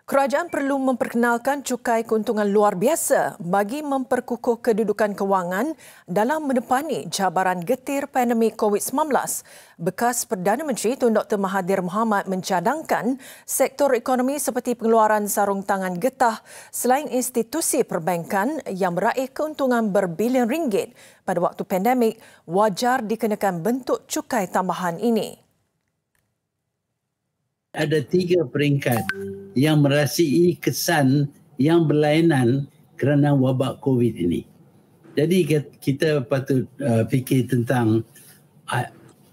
Kerajaan perlu memperkenalkan cukai keuntungan luar biasa bagi memperkukuh kedudukan kewangan dalam menepani cabaran getir pandemik COVID-19. Bekas Perdana Menteri Tun Dr. Mahathir Mohamad mencadangkan sektor ekonomi seperti pengeluaran sarung tangan getah selain institusi perbankan yang meraih keuntungan berbilion ringgit pada waktu pandemik wajar dikenakan bentuk cukai tambahan ini. Ada 3 peringkat yang merasai kesan yang berlainan kerana wabak COVID ini. Jadi kita patut fikir tentang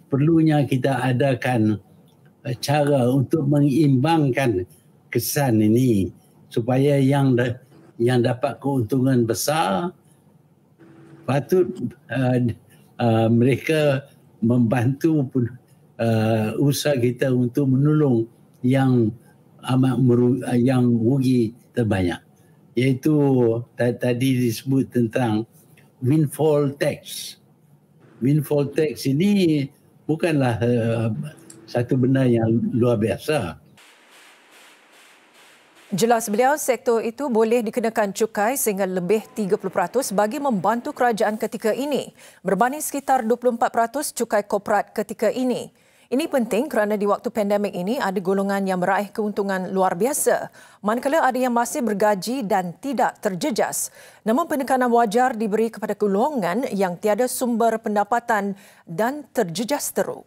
perlunya kita adakan cara untuk mengimbangkan kesan ini supaya yang dapat keuntungan besar patut mereka membantu usaha kita untuk menolong yang rugi terbanyak, iaitu tadi disebut tentang windfall tax. Windfall tax ini bukanlah satu benda yang luar biasa. Jelas beliau, sektor itu boleh dikenakan cukai sehingga lebih 30% bagi membantu kerajaan ketika ini berbanding sekitar 24% cukai korporat ketika ini. Ini penting kerana di waktu pandemik ini ada golongan yang meraih keuntungan luar biasa, manakala ada yang masih bergaji dan tidak terjejas. Namun penekanan wajar diberi kepada golongan yang tiada sumber pendapatan dan terjejas teruk.